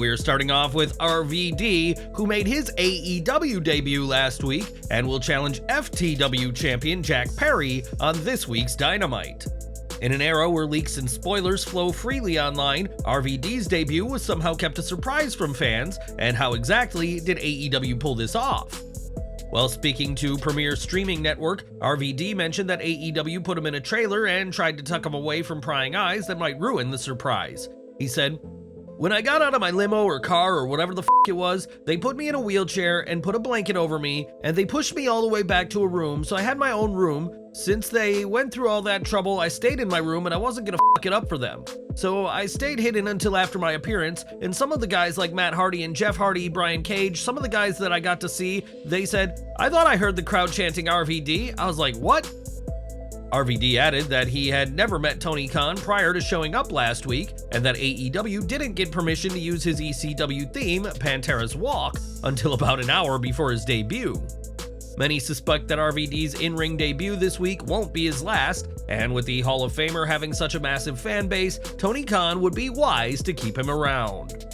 We're starting off with RVD, who made his AEW debut last week and will challenge FTW champion Jack Perry on this week's Dynamite. In an era where leaks and spoilers flow freely online, RVD's debut was somehow kept a surprise from fans, and how exactly did AEW pull this off? While speaking to Premier Streaming Network, RVD mentioned that AEW put him in a trailer and tried to tuck him away from prying eyes that might ruin the surprise. He said, "When I got out of my limo or car or whatever the f*** it was, they put me in a wheelchair and put a blanket over me, and they pushed me all the way back to a room, so I had my own room. Since they went through all that trouble, I stayed in my room and I wasn't gonna f*** it up for them. So I stayed hidden until after my appearance, and some of the guys like Matt Hardy and Jeff Hardy, Brian Cage, some of the guys that I got to see, they said, 'I thought I heard the crowd chanting RVD.' I was like, what?" RVD added that he had never met Tony Khan prior to showing up last week, and that AEW didn't get permission to use his ECW theme, Pantera's Walk, until about an hour before his debut. Many suspect that RVD's in-ring debut this week won't be his last, and with the Hall of Famer having such a massive fan base, Tony Khan would be wise to keep him around.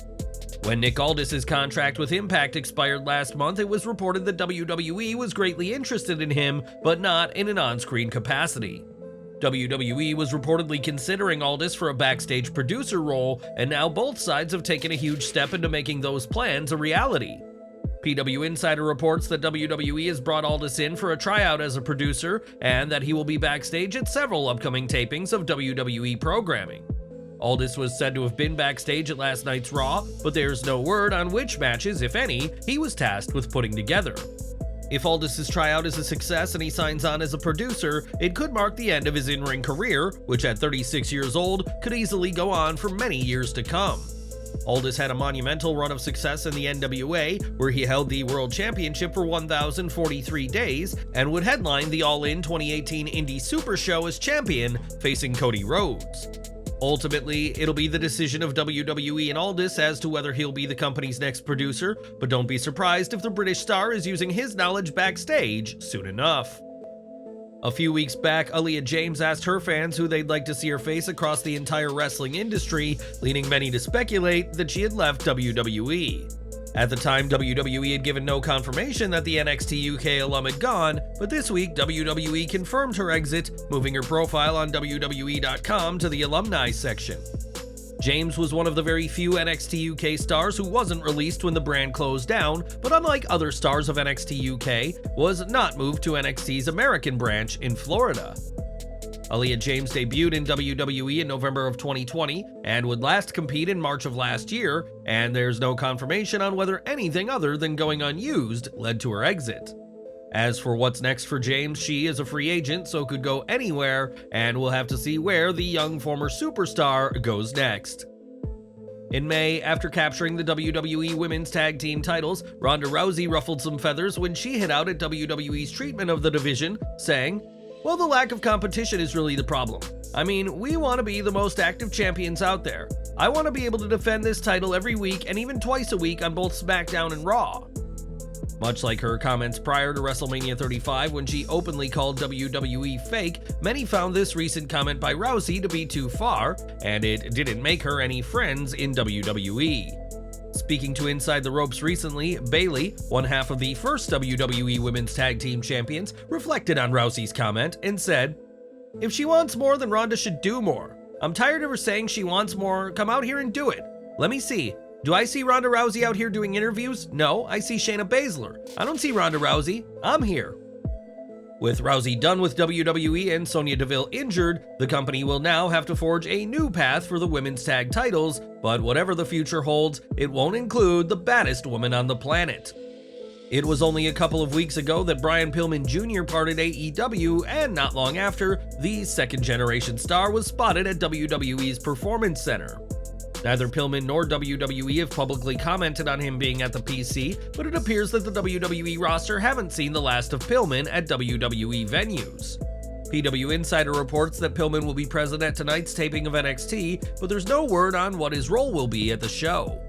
When Nick Aldis' contract with Impact expired last month, it was reported that WWE was greatly interested in him, but not in an on-screen capacity. WWE was reportedly considering Aldis for a backstage producer role, and now both sides have taken a huge step into making those plans a reality. PW Insider reports that WWE has brought Aldis in for a tryout as a producer, and that he will be backstage at several upcoming tapings of WWE programming. Aldis was said to have been backstage at last night's Raw, but there's no word on which matches, if any, he was tasked with putting together. If Aldis' tryout is a success and he signs on as a producer, it could mark the end of his in-ring career, which at 36 years old could easily go on for many years to come. Aldis had a monumental run of success in the NWA, where he held the World Championship for 1,043 days and would headline the All In 2018 Indie Super Show as champion, facing Cody Rhodes. Ultimately, it'll be the decision of WWE and Aldis as to whether he'll be the company's next producer, but don't be surprised if the British star is using his knowledge backstage soon enough. A few weeks back, Aaliyah James asked her fans who they'd like to see her face across the entire wrestling industry, leading many to speculate that she had left WWE. At the time, WWE had given no confirmation that the NXT UK alum had gone, but this week WWE confirmed her exit, moving her profile on WWE.com to the alumni section. James was one of the very few NXT UK stars who wasn't released when the brand closed down, but unlike other stars of NXT UK, was not moved to NXT's American branch in Florida. Aaliyah James debuted in WWE in November of 2020 and would last compete in March of last year, and there's no confirmation on whether anything other than going unused led to her exit. As for what's next for James, she is a free agent, so could go anywhere, and we'll have to see where the young former superstar goes next. In May, after capturing the WWE Women's Tag Team titles, Ronda Rousey ruffled some feathers when she hit out at WWE's treatment of the division, saying, "Well, the lack of competition is really the problem. I mean, we want to be the most active champions out there. I want to be able to defend this title every week and even twice a week on both SmackDown and Raw." Much like her comments prior to WrestleMania 35 when she openly called WWE fake, many found this recent comment by Rousey to be too far, and it didn't make her any friends in WWE. Speaking to Inside the Ropes recently, Bayley, one half of the first WWE Women's Tag Team Champions, reflected on Rousey's comment and said, "If she wants more, then Ronda should do more. I'm tired of her saying she wants more. Come out here and do it. Let me see. Do I see Ronda Rousey out here doing interviews? No, I see Shayna Baszler. I don't see Ronda Rousey. I'm here." With Rousey done with WWE and Sonya Deville injured, the company will now have to forge a new path for the women's tag titles, but whatever the future holds, it won't include the baddest woman on the planet. It was only a couple of weeks ago that Brian Pillman Jr. parted AEW, and not long after, the second-generation star was spotted at WWE's Performance Center. Neither Pillman nor WWE have publicly commented on him being at the PC, but it appears that the WWE roster haven't seen the last of Pillman at WWE venues. PW Insider reports that Pillman will be present at tonight's taping of NXT, but there's no word on what his role will be at the show.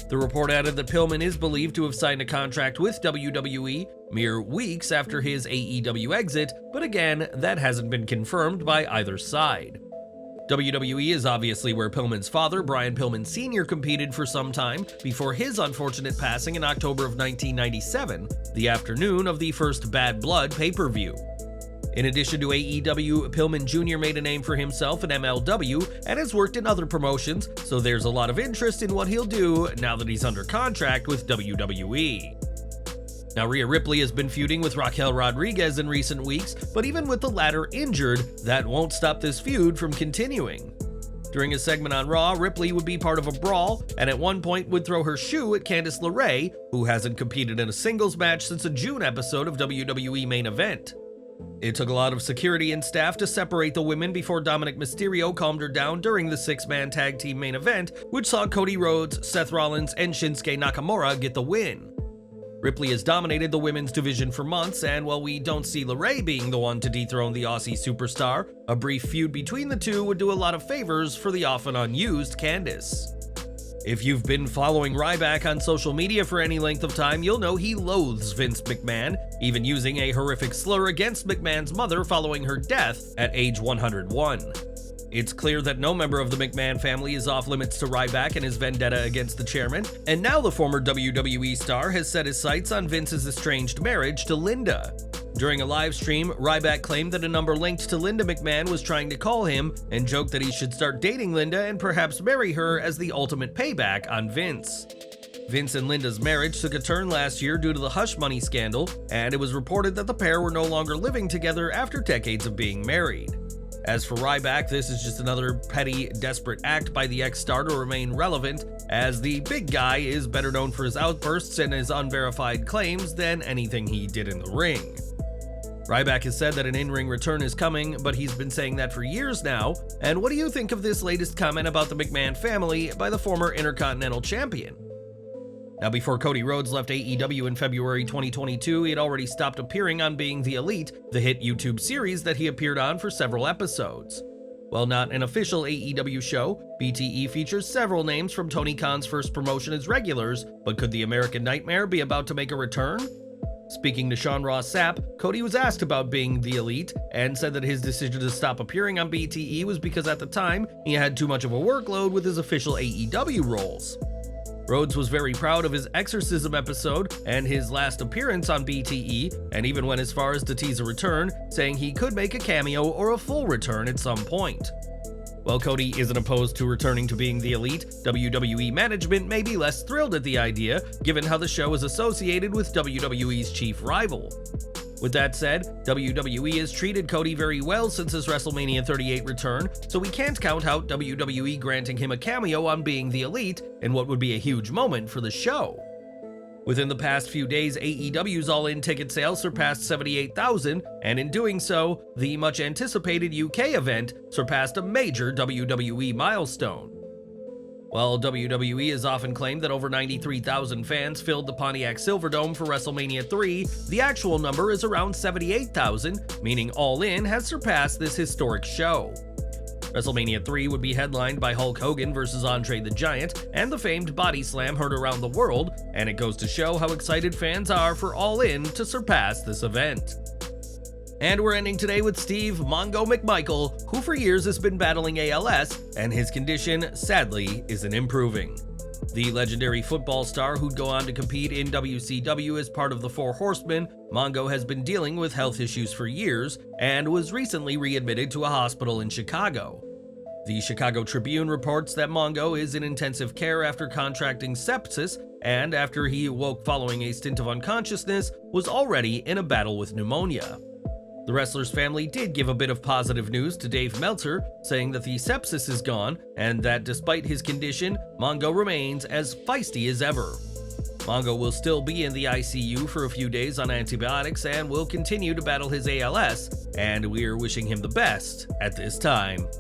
The report added that Pillman is believed to have signed a contract with WWE mere weeks after his AEW exit, but again, that hasn't been confirmed by either side. WWE is obviously where Pillman's father, Brian Pillman Sr., competed for some time before his unfortunate passing in October of 1997, the afternoon of the first Bad Blood pay-per-view. In addition to AEW, Pillman Jr. made a name for himself in MLW and has worked in other promotions, so there's a lot of interest in what he'll do now that he's under contract with WWE. Now, Rhea Ripley has been feuding with Raquel Rodriguez in recent weeks, but even with the latter injured, that won't stop this feud from continuing. During a segment on Raw, Ripley would be part of a brawl, and at one point would throw her shoe at Candice LeRae, who hasn't competed in a singles match since a June episode of WWE Main Event. It took a lot of security and staff to separate the women before Dominic Mysterio calmed her down during the six-man tag team main event, which saw Cody Rhodes, Seth Rollins, and Shinsuke Nakamura get the win. Ripley has dominated the women's division for months, and while we don't see LeRae being the one to dethrone the Aussie superstar, a brief feud between the two would do a lot of favors for the often unused Candice. If you've been following Ryback on social media for any length of time, you'll know he loathes Vince McMahon, even using a horrific slur against McMahon's mother following her death at age 101. It's clear that no member of the McMahon family is off limits to Ryback and his vendetta against the chairman, and now the former WWE star has set his sights on Vince's estranged marriage to Linda. During a live stream, Ryback claimed that a number linked to Linda McMahon was trying to call him and joked that he should start dating Linda and perhaps marry her as the ultimate payback on Vince. Vince and Linda's marriage took a turn last year due to the hush money scandal, and it was reported that the pair were no longer living together after decades of being married. As for Ryback, this is just another petty, desperate act by the ex-star to remain relevant, as the big guy is better known for his outbursts and his unverified claims than anything he did in the ring. Ryback has said that an in-ring return is coming, but he's been saying that for years now, and what do you think of this latest comment about the McMahon family by the former Intercontinental Champion? Now, before Cody Rhodes left AEW in February 2022, he had already stopped appearing on Being the Elite, the hit YouTube series that he appeared on for several episodes. While not an official AEW show, BTE features several names from Tony Khan's first promotion as regulars, but could the American Nightmare be about to make a return? Speaking to Sean Ross Sapp, Cody was asked about Being the Elite and said that his decision to stop appearing on BTE was because at the time, he had too much of a workload with his official AEW roles. Rhodes was very proud of his Exorcism episode and his last appearance on BTE, and even went as far as to tease a return, saying he could make a cameo or a full return at some point. While Cody isn't opposed to returning to Being the Elite, WWE management may be less thrilled at the idea, given how the show is associated with WWE's chief rival. With that said, WWE has treated Cody very well since his WrestleMania 38 return, so we can't count out WWE granting him a cameo on Being the Elite in what would be a huge moment for the show. Within the past few days, AEW's all-in ticket sales surpassed 78,000, and in doing so, the much-anticipated UK event surpassed a major WWE milestone. While WWE has often claimed that over 93,000 fans filled the Pontiac Silverdome for WrestleMania 3, the actual number is around 78,000, meaning All In has surpassed this historic show. WrestleMania 3 would be headlined by Hulk Hogan vs. Andre the Giant and the famed Body Slam heard around the world, and it goes to show how excited fans are for All In to surpass this event. And we're ending today with Steve Mongo McMichael, who for years has been battling ALS, and his condition, sadly, isn't improving. The legendary football star who'd go on to compete in WCW as part of the Four Horsemen, Mongo has been dealing with health issues for years, and was recently readmitted to a hospital in Chicago. The Chicago Tribune reports that Mongo is in intensive care after contracting sepsis, and after he awoke following a stint of unconsciousness, was already in a battle with pneumonia. The wrestler's family did give a bit of positive news to Dave Meltzer, saying that the sepsis is gone and that despite his condition, Mongo remains as feisty as ever. Mongo will still be in the ICU for a few days on antibiotics and will continue to battle his ALS, and we're wishing him the best at this time.